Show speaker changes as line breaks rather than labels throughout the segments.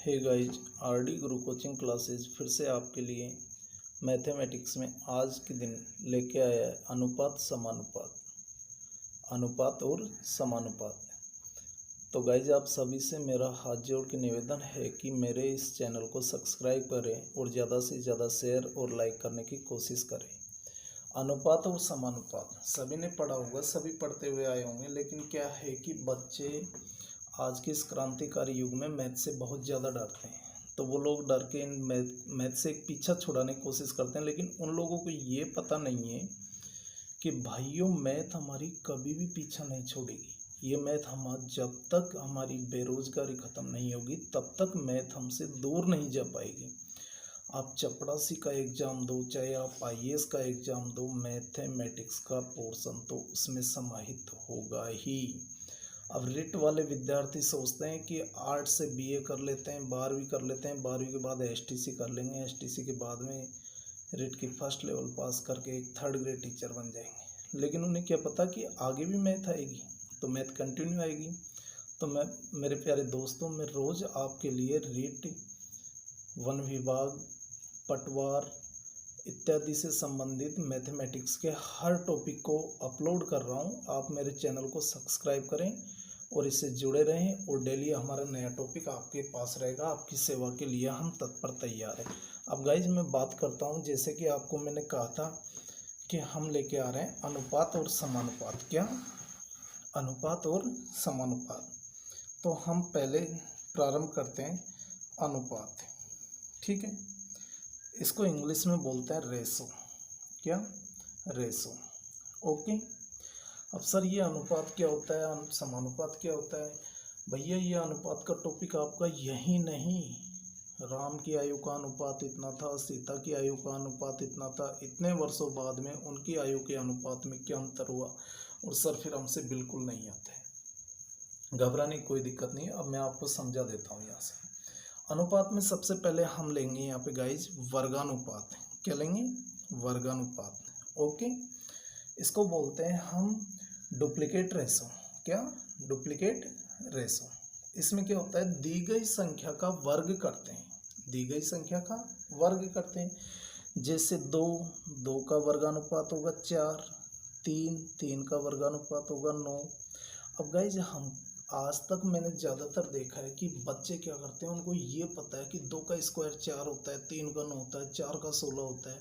Hey guys, RD गुरु coaching classes फिर से आपके लिए मैथमेटिक्स में आज के दिन लेके आया है अनुपात समानुपात, अनुपात और समानुपात। तो गाइज, आप सभी से मेरा हाथ जोड़ के निवेदन है कि मेरे इस चैनल को सब्सक्राइब करें और ज़्यादा से ज़्यादा शेयर और लाइक करने की कोशिश करें। अनुपात और समानुपात सभी ने पढ़ा होगा, सभी पढ़ते हुए आए होंगे, लेकिन क्या है कि बच्चे आज के इस क्रांतिकारी युग में मैथ से बहुत ज़्यादा डरते हैं। तो वो लोग डर के इन मैथ से एक पीछा छुड़ाने की कोशिश करते हैं, लेकिन उन लोगों को ये पता नहीं है कि भाइयों, मैथ हमारी कभी भी पीछा नहीं छोड़ेगी। ये मैथ जब तक हमारी बेरोजगारी ख़त्म नहीं होगी तब तक मैथ हमसे दूर नहीं जा पाएगी। आप चपरासी का एग्ज़ाम दो, चाहे आप आईएएस का एग्ज़ाम दो, मैथमेटिक्स का पोर्शन तो उसमें समाहित होगा ही। अब रिट वाले विद्यार्थी सोचते हैं कि आर्ट से बीए कर लेते हैं, 12वीं कर लेते हैं, 12वीं के बाद एसटीसी कर लेंगे, एसटीसी के बाद में रिट की फर्स्ट लेवल पास करके एक थर्ड ग्रेड टीचर बन जाएंगे। लेकिन उन्हें क्या पता कि आगे भी मैथ आएगी, तो मैथ कंटिन्यू आएगी। तो मैं मेरे प्यारे दोस्तों, मैं रोज़ आपके लिए रिट, वन विभाग, पटवार इत्यादि से संबंधित मैथमेटिक्स के हर टॉपिक को अपलोड कर रहा हूं। आप मेरे चैनल को सब्सक्राइब करें और इससे जुड़े रहें, और डेली हमारा नया टॉपिक आपके पास रहेगा। आपकी सेवा के लिए हम तत्पर तैयार हैं। अब गाइज, मैं बात करता हूं, जैसे कि आपको मैंने कहा था कि हम लेके आ रहे हैं अनुपात और समानुपात। क्या? अनुपात और समानुपात। तो हम पहले प्रारंभ करते हैं अनुपात। ठीक है, इसको इंग्लिश में बोलते हैं रेशो। क्या? रेशो। ओके। अब सर, ये अनुपात क्या होता है, समानुपात क्या होता है? भैया, ये अनुपात का टॉपिक आपका यही नहीं। राम की आयु का अनुपात इतना था, सीता की आयु का अनुपात इतना था, इतने वर्षों बाद में उनकी आयु के अनुपात में क्या अंतर हुआ, और सर फिर हमसे बिल्कुल नहीं आता है। घबराने की कोई दिक्कत नहीं है, अब मैं आपको समझा देता हूँ। यहाँ से अनुपात में सबसे पहले हम लेंगे यहाँ पे गाइज वर्गानुपात। क्या लेंगे? वर्गानुपात। ओके। इसको बोलते हैं हम डुप्लीकेट रेशो। क्या? Duplicate ratio. इसमें क्या होता है, दी गई संख्या का वर्ग करते हैं, दी गई संख्या का वर्ग करते हैं। जैसे 2 का वर्गानुपात होगा 4, 3 का वर्गानुपात होगा 9। अब गाइज, हम आज तक मैंने ज़्यादातर देखा है कि बच्चे क्या करते हैं, उनको ये पता है कि 2 का स्क्वायर 4 होता है, 3 का 9 होता है, 4 का 16 होता है,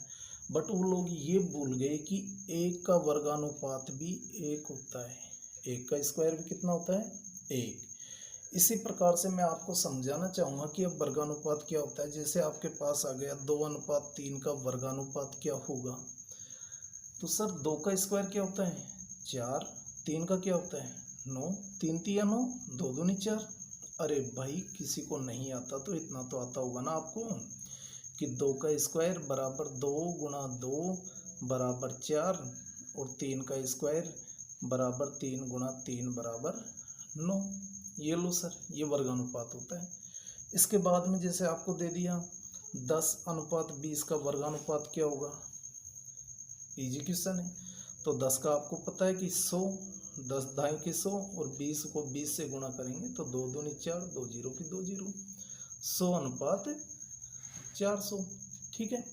बट वो लोग ये भूल गए कि 1 का वर्गानुपात भी 1 होता है। 1 का स्क्वायर भी कितना होता है? 1। इसी प्रकार से मैं आपको समझाना चाहूँगा कि अब वर्गानुपात क्या होता है। जैसे आपके पास आ गया 2:3 का वर्गानुपात क्या होगा, तो सर 2 का स्क्वायर क्या होता है? 4। 3 का क्या होता है? 9। 3 तिया 9, 2 दूनी 4। अरे भाई, किसी को नहीं आता तो इतना तो आता होगा ना आपको कि 2 का स्क्वायर बराबर 2 गुणा 2 बराबर 4, और 3 का स्क्वायर बराबर 3 गुणा 3 बराबर 9। ये लो सर, ये वर्गानुपात होता है। इसके बाद में जैसे आपको दे दिया 10:20 का वर्गानुपात क्या होगा? इजी क्वेश्चन है। तो 10 का आपको पता है कि 100, 10 ढाई के 100, और 20 को 20 से गुणा करेंगे तो 2 दूनी 4, 2 जीरो की 2 जीरो, 100:400। ठीक है।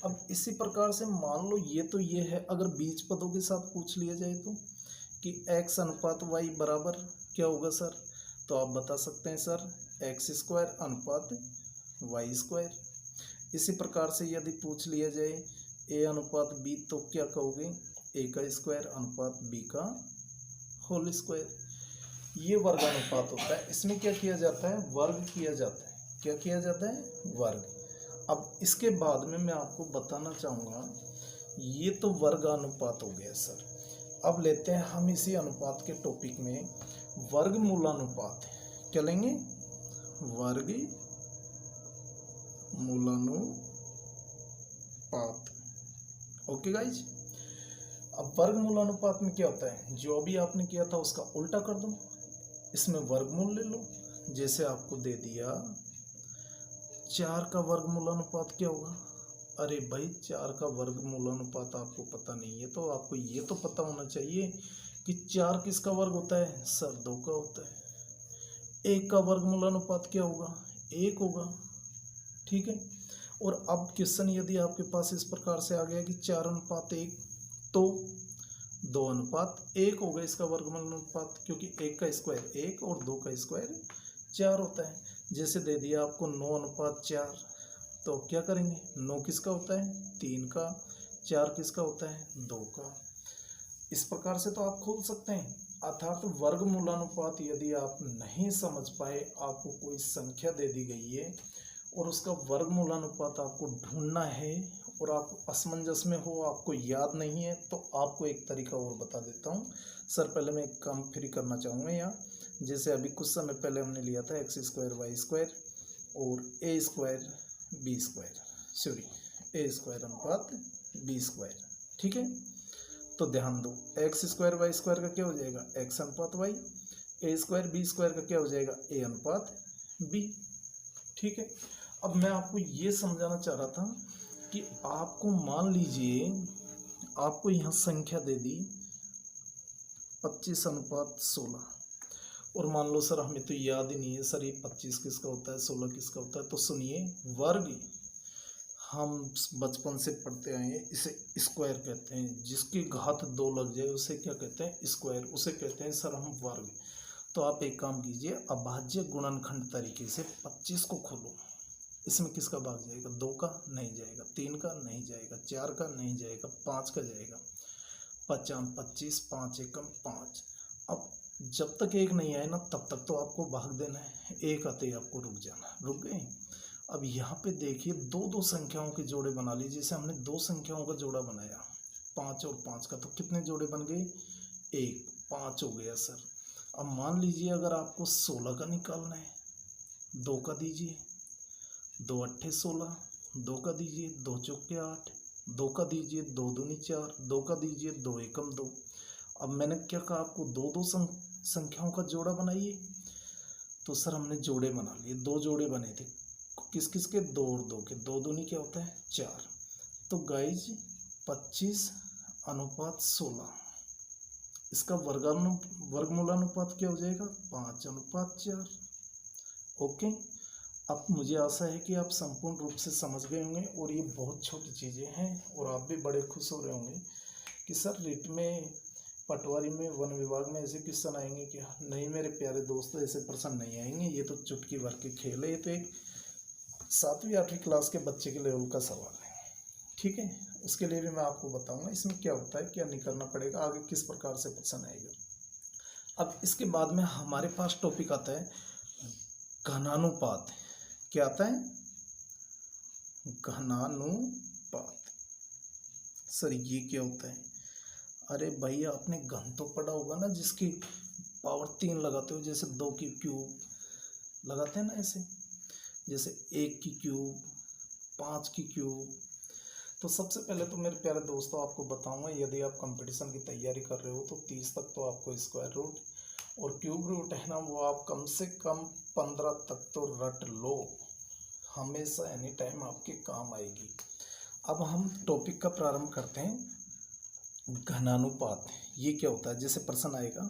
अब इसी प्रकार से मान लो ये है, अगर बीज पदों के साथ पूछ लिया जाए तो कि x/y बराबर क्या होगा सर, तो आप बता सकते हैं सर x²/y²। इसी प्रकार से यदि पूछ लिया जाए a/b, तो क्या कहोगे? a² b whole square. ये वर्गानुपात होता है। इसमें क्या किया जाता है? वर्ग किया जाता है। क्या किया जाता है? वर्ग। अब इसके बाद में मैं आपको बताना चाहूँगा, ये तो वर्गानुपात हो गया सर। अब लेते हैं हम इसी अनुपात के टॉपिक में वर्गमूलानुपात। क्या लेंगे? वर्गमूलानुपात। Okay guys. अब वर्गमूलानुपात में क्या होता है, जो भी आपने किया था उसका उल्टा कर दो, इसमें वर्गमूल ले लो। जैसे आपको दे दिया 4 का वर्गमूलानुपात क्या होगा? अरे भाई, 4 का वर्गमूलानुपात आपको पता नहीं है, तो आपको ये तो पता होना चाहिए कि 4 किसका वर्ग होता है? सर 2 का होता है। 1 का वर्गमूलानुपात क्या होगा? 1 होगा, ठीक है। और अब क्वेश्चन यदि आपके पास इस प्रकार से आ गया कि 4:1 तो 2:1 होगा इसका वर्गमूल अनुपात, क्योंकि 1 का स्क्वायर 1 और 2 का स्क्वायर 4 होता है। जैसे दे दिया आपको 9:4, तो क्या करेंगे, 9 किसका होता है, 3 का, 4 किसका होता है, 2 का। इस प्रकार से तो आप खोल सकते हैं। अर्थात वर्गमूलानुपात यदि आप नहीं समझ पाए, आपको कोई संख्या दे दी गई है और उसका वर्गमूलानुपात आपको ढूंढना है और आप असमंजस में हो, आपको याद नहीं है, तो आपको एक तरीका और बता देता हूँ। सर पहले मैं एक काम फ्री करना चाहूँगा यहाँ। जैसे अभी कुछ समय पहले हमने लिया था x² y² और a² b², सॉरी a² अनुपात b², ठीक है। तो ध्यान दो, x² y² का क्या हो जाएगा, x अनुपात y, a² b² का क्या हो जाएगा, a अनुपात b, ठीक है। अब मैं आपको ये समझाना चाह रहा था कि आपको मान लीजिए आपको यहाँ संख्या दे दी 25:16 और मान लो सर हमें तो याद ही नहीं है सर ये 25 किसका होता है, 16 किसका होता है। तो सुनिए, वर्ग हम बचपन से पढ़ते आए हैं, इसे स्क्वायर कहते हैं। जिसकी घात 2 लग जाए उसे क्या कहते हैं, स्क्वायर, उसे कहते हैं सर हम वर्ग। तो आप एक काम कीजिए, अभाज्य गुणनखंड तरीके से 25 को खोलो। इसमें किसका भाग जाएगा, 2 का नहीं जाएगा, 3 का नहीं जाएगा, 4 का नहीं जाएगा, 5 का जाएगा। 5 25, 5 एकम 5। अब जब तक 1 नहीं आए ना तब तक तो आपको भाग देना है, 1 आते ही आपको रुक जाना, रुक गए। अब यहाँ पे देखिए दो संख्याओं के जोड़े बना लीजिए। जैसे हमने 2 संख्याओं का जोड़ा बनाया 5 और 5 का, तो कितने जोड़े बन गए, 1, 5 हो गया सर। अब मान लीजिए अगर आपको 16 का निकालना है, 2 का दीजिए, 2 अट्ठे 16, 2 का दीजिए, 2 चौके 8, 2 का दीजिए, 2 दूनी 4, 2 का दीजिए, 2 एकम 2। अब मैंने क्या कहा आपको, दो संख्याओं का जोड़ा बनाइए। तो सर हमने जोड़े बना लिए, 2 जोड़े बने थे, किस किस के, 2 और 2 के, 2 दूनी क्या होता है, 4। तो गाइज 25:16, इसका वर्गमूलानुपात क्या हो जाएगा, 5:4। ओके। अब मुझे आशा है कि आप संपूर्ण रूप से समझ गए होंगे और ये बहुत छोटी चीज़ें हैं और आप भी बड़े खुश हो रहे होंगे कि सर रिट में, पटवारी में, वन विभाग में ऐसे क्वेश्चन आएंगे कि नहीं मेरे प्यारे दोस्तों, ऐसे प्रश्न नहीं आएंगे, ये तो चुटकी भर के खेल है, ये तो एक 7वीं 8वीं क्लास के बच्चे के लेवल का सवाल है, ठीक है। उसके लिए भी मैं आपको बताऊंगा इसमें क्या होता है, क्या नहीं करना पड़ेगा, आगे किस प्रकार से प्रश्न आएगा। अब इसके बाद में हमारे पास टॉपिक आता है घनानुपात। क्या आता है, घनानुपात। सर ये क्या होता है, अरे भैया आपने घन तो पढ़ा होगा ना, जिसकी पावर 3 लगाते हो, जैसे 2 की क्यूब लगाते हैं ना, ऐसे जैसे 1 की क्यूब, 5 की क्यूब। तो सबसे पहले तो मेरे प्यारे दोस्तों आपको बताऊंगा, यदि आप कंपटीशन की तैयारी कर रहे हो तो 30 तक तो आपको स्क्वायर रूट और क्यूब रूट है ना, वो आप कम से कम 15 तक तो रट लो, हमेशा एनी टाइम आपके काम आएगी। अब हम टॉपिक का प्रारंभ करते हैं, घनानुपात। ये क्या होता है, जैसे प्रश्न आएगा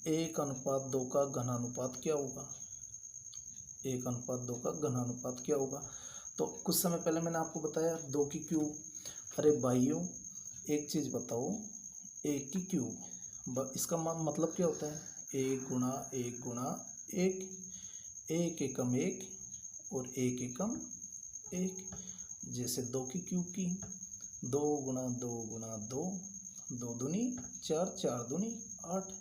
1:2 का घनानुपात क्या होगा, 1:2 का घनानुपात क्या होगा। तो कुछ समय पहले मैंने आपको बताया 2 की क्यूब। अरे भाइयों एक चीज़ बताओ, 1 की क्यूब, इसका मतलब क्या होता है, 1 गुणा 1 गुणा 1, 1 एकम 1 और 1 एकम 1। जैसे 2 की क्यूब की, 2 गुणा 2 गुणा 2, 2 दूनी 4, 4 दूनी 8,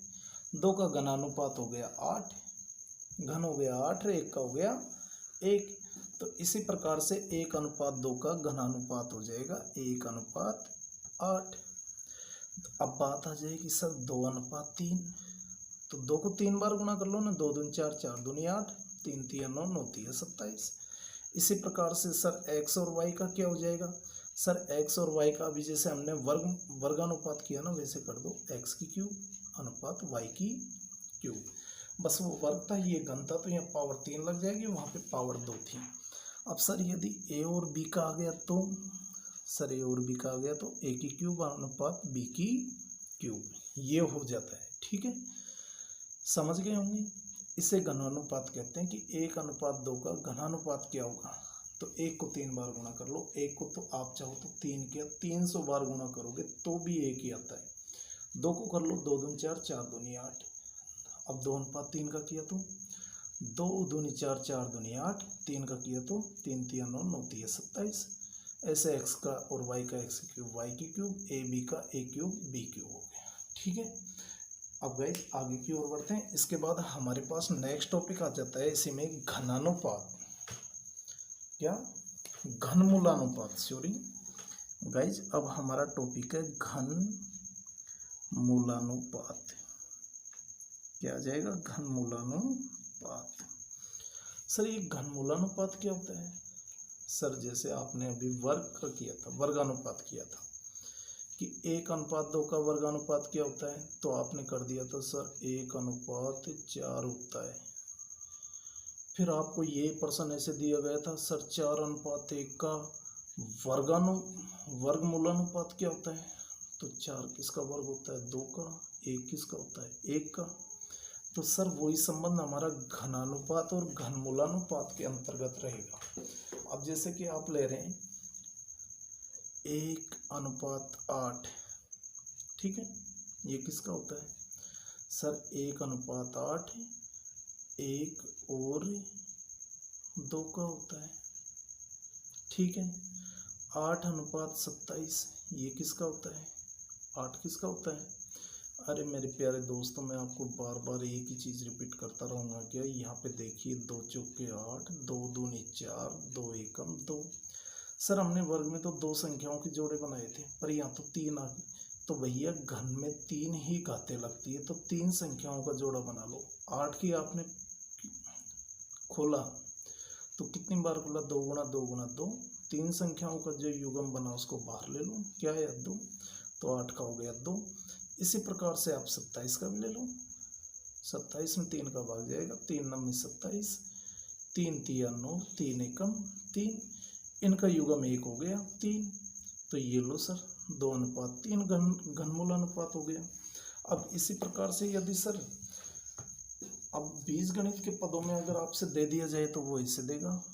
2 का घनानुपात हो गया 8, घन हो गया 8, 1 का हो गया 1। तो इसी प्रकार से 1:2 का घनानुपात हो जाएगा 1:8। अब बात आ जाएगी सर 2:3, तो 2 को 3 बार गुणा कर लो ना, 2 दूनी 4, 4 दूनी 8, 3 3 9, 9 3 27। इसी प्रकार से सर x और y का क्या हो जाएगा, सर x और y का अभी जैसे हमने वर्गानुपात किया ना, वैसे कर दो, x की क्यूब अनुपात y की क्यूब। बस वो वर्ग था, ये घन था, तो यहाँ पावर 3 लग जाएगी, वहाँ पे पावर 2 थी। अब सर यदि a और b का आ गया तो सर a और b का आ गया तो a की क्यूब अनुपात b की क्यूब, ये हो जाता है, ठीक है, समझ गए होंगे। इसे घनानुपात कहते हैं कि 1:2 का घनानुपात क्या होगा। तो 1 को 3 बार गुणा कर लो, 1 को तो आप चाहो तो 3 किया 300 बार गुणा करोगे तो भी 1 ही आता है। 2 को कर लो, 2 दूनी 4, 4 दूनी 8। अब 2:3 का किया तो 2 दूनी 4, 4 दूनी 8, 3 का किया तो 3 3 9 9 3 27। ऐसे x का और y का x क्यूब y की क्यूब, ए बी का a क्यूब b क्यूब हो गया। ठीक है, अब गए आगे की ओर बढ़ते हैं। इसके बाद हमारे पास नेक्स्ट टॉपिक आ जाता है इसी में घनानुपात, क्या घनमूलानुपात, सॉरी गाइज। अब हमारा टॉपिक है घनमूलानुपात। क्या आ जाएगा, घनमूलानुपात। सर ये घनमूलानुपात क्या होता है? सर जैसे आपने अभी वर्ग किया था, वर्गानुपात किया था कि 1:2 का वर्गानुपात क्या होता है, तो आपने कर दिया था सर 1:4 होता है। फिर आपको ये प्रश्न ऐसे दिया गया था सर 4:1 का वर्गमूलानुपात क्या होता है, तो 4 किसका वर्ग होता है, 2 का, 1 किसका होता है, 1 का। तो सर वही संबंध हमारा घनानुपात और घनमूलानुपात के अंतर्गत रहेगा। अब जैसे कि आप ले रहे हैं 1:8, ठीक है, ये किसका होता है सर, 1:8 1 और 2 का होता है। ठीक है, 8:27 ये किसका होता है, 8 किसका होता है। अरे मेरे प्यारे दोस्तों, मैं आपको बार बार एक ही चीज़ रिपीट करता रहूँगा क्या। यहाँ पे देखिए 2 चौके 8, 2 दूनी 4, 2 एकम 2। सर हमने वर्ग में तो 2 संख्याओं के जोड़े बनाए थे, पर यहाँ तो 3 आ गए। तो भैया घन में 3 ही घातें लगती है, तो 3 संख्याओं का जोड़ा बना लो। 8 की आपने खोला तो कितनी बार खोला, 2 गुणा 2 गुणा 2। 3 संख्याओं का जो युग्म बना उसको बाहर ले लो, क्या है 2, तो 8 का हो गया 2। इसी प्रकार से आप 27 का भी ले लो, 27 में 3 का भाग जाएगा, 3 9 27, 3 3 9, 3 एकम 3, इनका युग्म 1 हो गया 3। तो ये लो सर 2:3 घनमूलानुपात हो गया। अब इसी प्रकार से यदि सर अब बीजगणित के पदों में अगर आपसे दे दिया जाए तो वो इसे देगा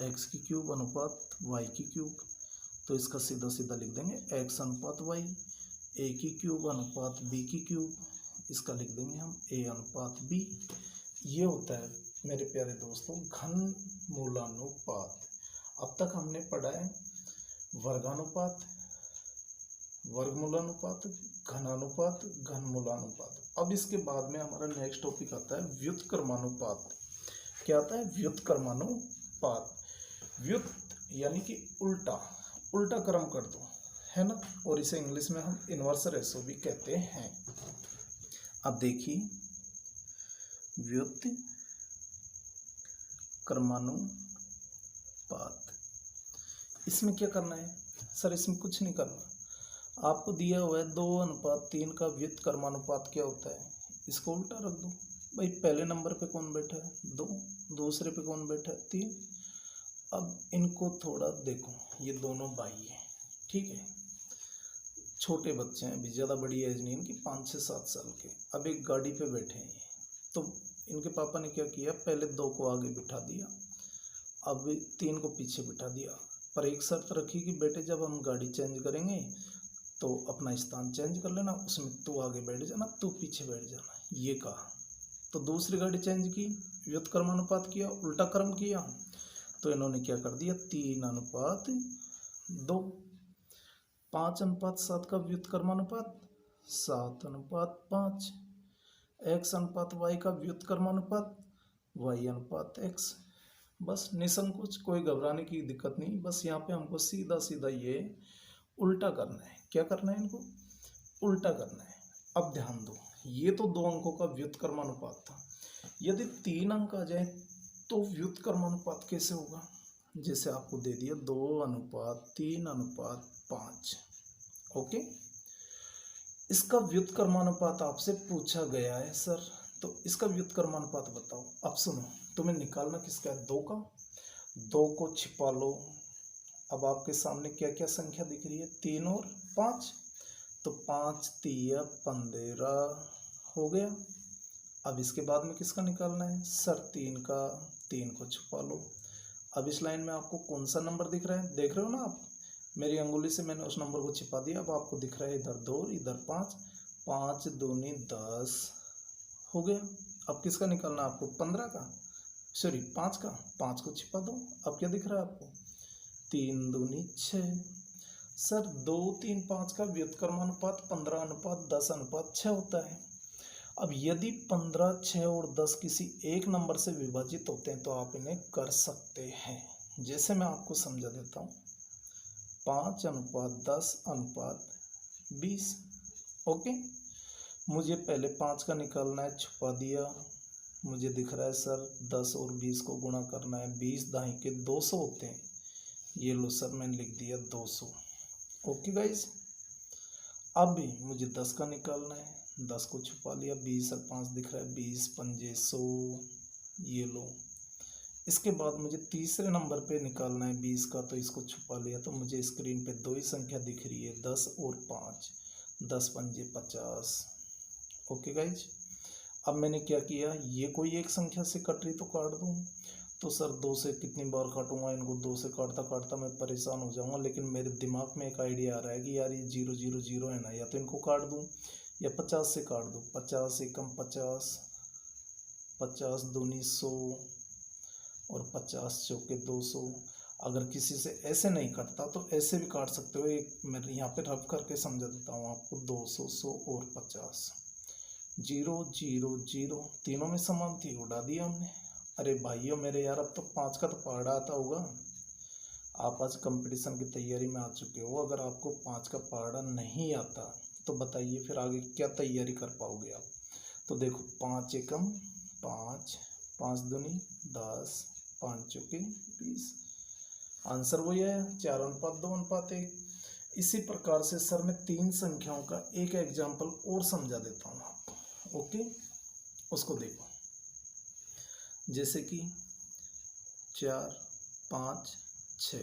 x की क्यूब अनुपात y की क्यूब, तो इसका सीधा सीधा लिख देंगे x अनुपात y, a की क्यूब अनुपात b की क्यूब, इसका लिख देंगे हम a अनुपात b। ये होता है मेरे प्यारे दोस्तों घनमूलानुपात। अब तक हमने पढ़ा है वर्गानुपात, वर्गमूलानुपात, घनानुपात, घनमूलानुपात। अब इसके बाद में हमारा नेक्स्ट टॉपिक आता है व्युत्क्रमानुपात। क्या आता है, व्युत्क्रमानुपात। व्युत यानी कि उल्टा, उल्टा क्रम कर दो, है ना, और इसे इंग्लिश में हम इनवर्स रेशो भी कहते हैं। अब देखिए व्युत्क्रमानुपात, इसमें क्या करना है सर, इसमें कुछ नहीं करना। आपको दिया हुआ है 2:3 का व्युत्क्रमानुपात क्या होता है, इसको उल्टा रख दो। भाई पहले नंबर पे कौन बैठा है, 2, दूसरे पे कौन बैठा है, 3। अब इनको थोड़ा देखो, ये दोनों भाई हैं, ठीक है, छोटे बच्चे हैं, अभी ज़्यादा बड़ी एज नहीं इनकी, 5 से 7 साल के। अब एक गाड़ी पे बैठे हैं, तो इनके पापा ने क्या किया, पहले 2 को आगे बिठा दिया, अब 3 को पीछे बिठा दिया, पर एक शर्त रखी कि बेटे जब हम गाड़ी चेंज करेंगे तो अपना स्थान चेंज कर लेना, उसमें तू आगे बैठ जाना, तू पीछे बैठ जाना, ये कहा। तो दूसरी गाड़ी चेंज की, व्युत्क्रमानुपात किया, उल्टा क्रम किया, तो इन्होंने क्या कर दिया 3:2। 5:7 का व्युत्क्रमानुपात 7:5। x अनुपात y का व्युत्क्रमानुपात y/x। बस निसंकोच, कोई घबराने की दिक्कत नहीं, बस यहाँ पे हमको सीधा सीधा ये उल्टा करना है। क्या करना है, इनको उल्टा करना है। अब ध्यान दो, ये तो 2 अंकों का व्युत्क्रमानुपात था, यदि 3 अंक आ जाए तो व्युत्क्रमानुपात कैसे होगा। जैसे आपको दे दिया 2:3:5, ओके, इसका व्युत्क्रमानुपात आपसे पूछा गया है सर, तो इसका व्युत्क्रमानुपात बताओ। अब सुनो, तुम्हें निकालना किसका है, 2 का। 2 को छिपा लो। अब आपके सामने क्या क्या संख्या दिख रही है, 3 और 5, तो 5 3 15 हो गया। अब इसके बाद में किसका निकालना है सर, 3 का, 3 को छुपा लो। अब इस लाइन में आपको कौन सा नंबर दिख रहा है, देख रहे हो ना आप, मेरी अंगुली से मैंने उस नंबर को छिपा दिया। अब आपको दिख रहा है इधर 2 इधर 5, 5 दूनी 10 हो गया। अब किसका निकालना है आपको, 15 का, सॉरी 5 का, 5 को छिपा दो। अब क्या दिख रहा है आपको, 3 दूनी 6। सर 2, 3, 5 का व्युत्क्रमानुपात 15:10:6 होता है। अब यदि 15, 6 और 10 किसी एक नंबर से विभाजित होते हैं तो आप इन्हें कर सकते हैं। जैसे मैं आपको समझा देता हूँ, 5:10:20। ओके, मुझे पहले 5 का निकालना है, छुपा दिया। मुझे दिख रहा है सर 10 और 20 को गुणा करना है, 20 दाहीं के 200 होते हैं। ये लो सर, मैंने लिख दिया 200। ओके गाइज, अब भी मुझे 10 का निकालना है, 10 को छुपा लिया, 20 और 5 दिख रहा है, 20 पंजे 100, ये लो। इसके बाद मुझे तीसरे नंबर पे निकालना है 20 का, तो इसको छुपा लिया। तो मुझे स्क्रीन पे 2 ही संख्या दिख रही है, 10 और 5, 10 पंजे 50। ओके गाइज, अब मैंने क्या किया, ये कोई एक संख्या से कट रही तो काट दूँ। तो सर 2 से कितनी बार काटूंगा इनको, 2 से काटता काटता मैं परेशान हो जाऊंगा। लेकिन मेरे दिमाग में एक आइडिया आ रहा है कि यार ये 0 0 0 है ना, या तो इनको काट दूं या 50 से काट दूं। 50 एकम 50, 50 दूनी 100 और 50 चौके 200। अगर किसी से ऐसे नहीं कटता तो ऐसे भी काट सकते हो। एक मैं यहाँ पे रफ करके समझा देता हूँ आपको, 200, 100 और 50, 0 0 0 तीनों में समान थी, उड़ा दिया हमने। अरे भाइयों मेरे यार, अब तो 5 का तो पहाड़ा आता होगा। आप आज कंपटीशन की तैयारी में आ चुके हो, अगर आपको 5 का पहाड़ा नहीं आता तो बताइए फिर आगे क्या तैयारी कर पाओगे आप। तो देखो, 5 एकम 5, 5 दूनी 10, 5 चौके 20, आंसर वही आया, 4:2:1। इसी प्रकार से सर मैं 3 संख्याओं का एक एग्जाम्पल और समझा देता हूँ आपको। ओके, उसको देखो। जैसे कि 4, 5, 6,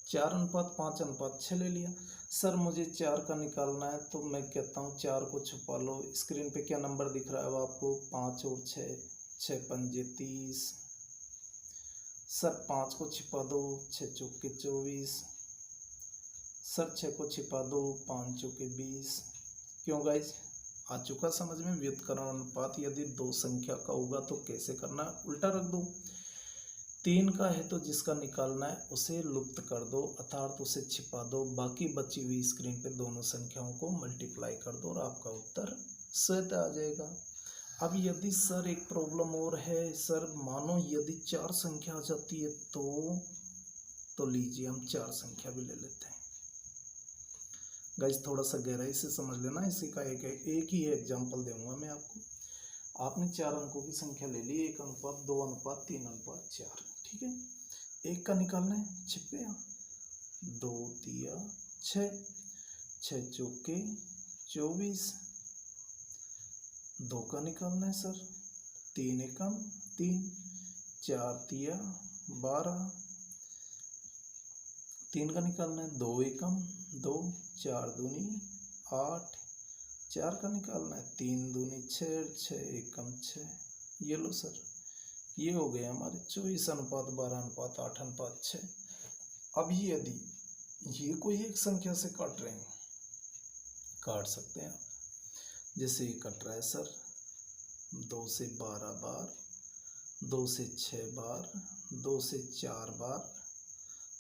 4:5:6 ले लिया। सर मुझे 4 का निकालना है, तो मैं कहता हूँ 4 को छुपा लो। स्क्रीन पे क्या नंबर दिख रहा है अब आपको, 5 और 6, 6 पंजे 30। सर 5 को छिपा दो, 6 चौके 24। सर 6 को छिपा दो, 5 चौके 20। क्यों गाइज, आ चुका समझ में। व्युत्क्रम अनुपात यदि 2 संख्या का होगा तो कैसे करना, उल्टा रख दो। 3 का है तो जिसका निकालना है उसे लुप्त कर दो, अर्थात उसे छिपा दो। बाकी बची हुई स्क्रीन पे दोनों संख्याओं को मल्टीप्लाई कर दो और आपका उत्तर स्वतः आ जाएगा। अब यदि सर एक प्रॉब्लम और है, सर मानो यदि 4 संख्या आ जाती है तो लीजिए हम 4 संख्या भी ले लेते हैं। गाइस थोड़ा सा गहराई से समझ लेना, इसी का एक ही एग्जाम्पल दूंगा मैं आपको। आपने 4 अंकों की संख्या ले ली, 1:2:3:4, ठीक है। 1 का निकालना है, छिपे 2 तिया 6, 6 चौके 24। 2 का निकालना है सर, 3 एकम 3, 4 तिया 12। 3 का निकालना है, 2 एकम 2, 4 दूनी 8। 4 का निकालना है, 3 दूनी 6, 6 एकम 6। ये लो सर, ये हो गए हमारे 24:12:8:6। अब यदि ये कोई एक संख्या से काट रहे हैं, काट सकते हैं आप। जैसे ये कट रहा है सर 2 से 12 बार, 2 से 6 बार, 2 से 4 बार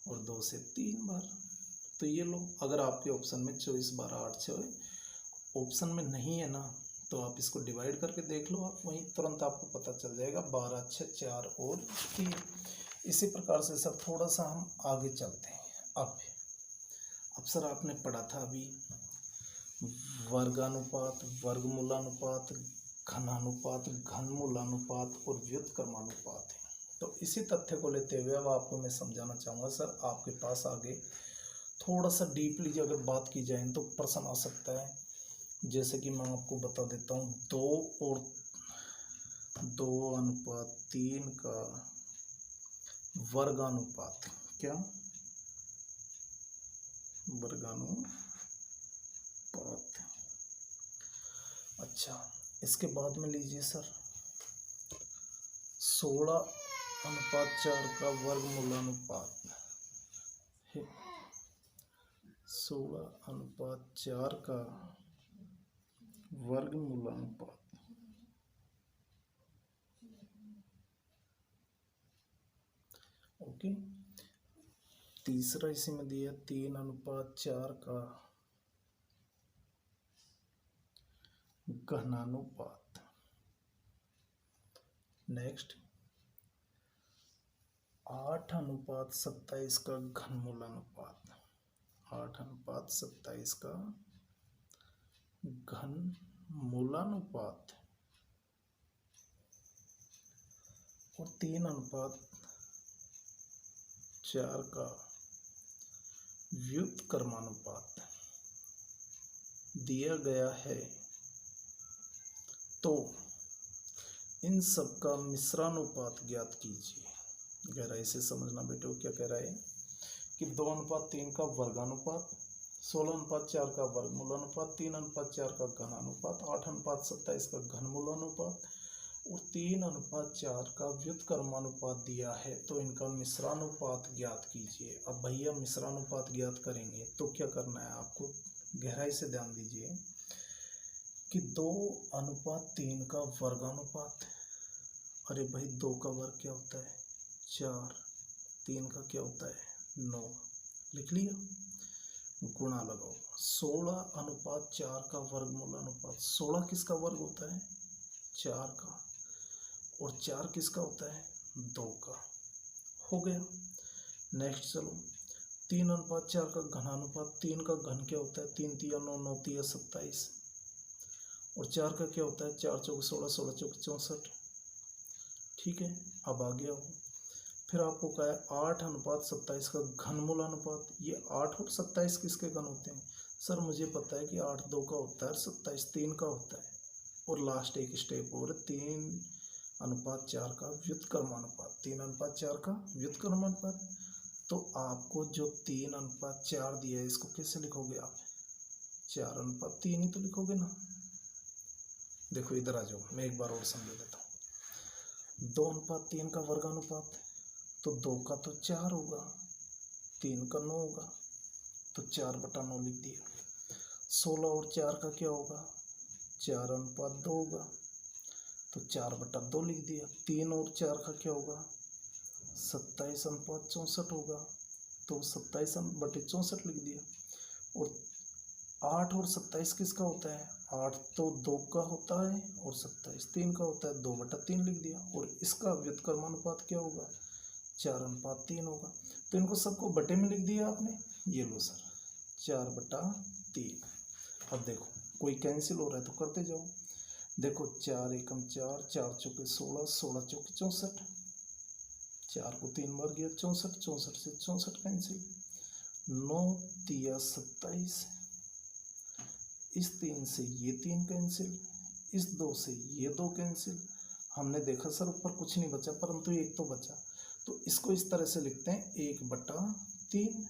और 2 से 3 बार। तो ये लो, अगर आपके ऑप्शन में 24:12:8:6 ऑप्शन में नहीं है ना, तो आप इसको डिवाइड करके देख लो, आप वहीं तुरंत आपको पता चल जाएगा, 12, 6, 4 और 3। इसी प्रकार से सर थोड़ा सा हम आगे चलते हैं। अब सर आपने पढ़ा था अभी वर्गानुपात, वर्गमूलानुपात, घनानुपात, घनमूलानुपात और व्युत्क्रमानुपात है। तो इसी तथ्य को लेते हुए अब आपको मैं समझाना चाहूँगा सर, आपके पास आगे थोड़ा सा डीपली अगर बात की जाए तो प्रश्न आ सकता है। जैसे कि मैं आपको बता देता हूँ, 2:3 का वर्गानुपात, क्या वर्गानुपात। अच्छा, इसके बाद में लीजिए सर 16:4 का वर्गमूलानुपात है। 16:4 का वर्गमूलानुपात। ओके, तीसरा इसी में दिया 3:4 का घनानुपात। नेक्स्ट 8:27 का घनमूलानुपात। 8:27 का घनमूलानुपात और 3:4 का व्युत्क्रमानुपात दिया गया है, तो इन सब का मिश्रानुपात ज्ञात कीजिए। गहराई से समझना बेटो, क्या कह रहा है कि 2:3 का वर्गानुपात, 16:4 का वर्गमूलानुपात, 3:4 का घनानुपात, 8:27 का घनमूलानुपात और 3:4 का व्युत्क्रमानुपात दिया है, तो इनका मिश्रानुपात ज्ञात कीजिए। अब भैया मिश्रानुपात ज्ञात करेंगे तो क्या करना है आपको, गहराई से ध्यान दीजिए कि 2:3 का वर्गानुपात। अरे भाई 2 का वर्ग क्या होता है 4, 3 का क्या होता है 9, लिख लिया, गुणा लगाओ 16:4 का वर्गमूलानुपात। 16 किसका वर्ग होता है 4 का, और 4 किसका होता है 2 का, हो गया। नेक्स्ट चलो 3:4 का घनानुपात। 3 का घन क्या होता है 3 तिया 9, 9 तिया 27, और 4 का क्या होता है 4 चौक 16, 16 चौक 64। ठीक है, अब आ गया हो। फिर आपको कहा है 8:27 का घनमूलानुपात। ये 8 और 27 किसके घन होते हैं सर, मुझे पता है कि 8 2 का होता है और 27 3 का होता है। और लास्ट एक स्टेप और 3:4 का व्युत्क्रमानुपात। 3:4 का व्युत्क्रमानुपात, तो आपको जो 3:4 दिया है इसको कैसे लिखोगे आप 4:3 ही तो लिखोगे ना। देखो इधर आ जाओ, मैं एक बार और समझा देता हूँ। 2:3 का वर्गानुपात, तो 2 का तो 4 होगा, 3 का 9 होगा, तो 4/9 लिख दिया। 16 और 4 का क्या होगा 4:2 होगा, तो 4/2 लिख दिया। 3 और 4 का क्या होगा 27:64 होगा, तो 27/64 लिख दिया। और 8 और 27 किसका होता है 8 तो 2 का होता है और 27 3 का होता है, 2/3 लिख दिया। और इसका व्युत्क्रमानुपात क्या होगा 4:3 होगा, तो इनको सबको बटे में लिख दिया आपने। ये लो सर 4/3। अब देखो कोई कैंसिल हो रहा है तो करते जाओ। देखो 4 एकम 4, 4 चौके 16, 16 चौके 64, 4 को 3 बार गया 64, 64 से 64 कैंसिल, 9 तिया 27, इस 3 से ये 3 कैंसिल, इस 2 से ये 2 कैंसिल। हमने देखा सर ऊपर कुछ नहीं बचा, परंतु एक तो बचा, तो इसको इस तरह से लिखते हैं 1/3,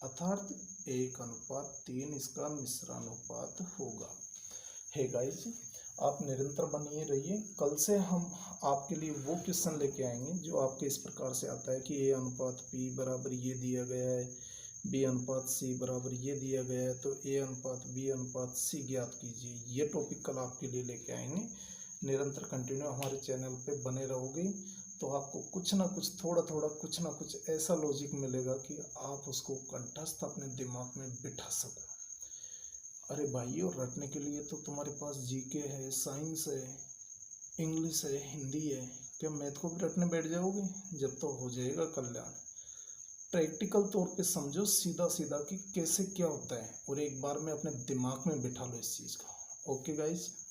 अर्थात 1:3 इसका मिश्रानुपात होगा। हे गाइस, आप निरंतर बनिए रहिए। कल से हम आपके लिए वो क्वेश्चन लेके आएंगे जो आपके इस प्रकार से आता है कि A/P बराबर ये दिया गया है, B/C बराबर ये दिया गया है, तो A/B/C ज्ञात कीजिए। ये टॉपिक कल आपके लिए लेके आएंगे। निरंतर कंटिन्यू हमारे चैनल पे बने रहोगे तो आपको कुछ ना कुछ थोड़ा थोड़ा कुछ ना कुछ ऐसा लॉजिक मिलेगा कि आप उसको कंठस्थ अपने दिमाग में बिठा सको। अरे भाइयों, रटने के लिए तो तुम्हारे पास जीके है, साइंस है, इंग्लिश है, हिंदी है, क्या मैथ को भी रटने बैठ जाओगे? जब तो हो जाएगा कल्याण। प्रैक्टिकल तौर पे समझो सीधा सीधा कि कैसे क्या होता है, और एक बार में अपने दिमाग में बिठा लो इस चीज़ को। Okay guys.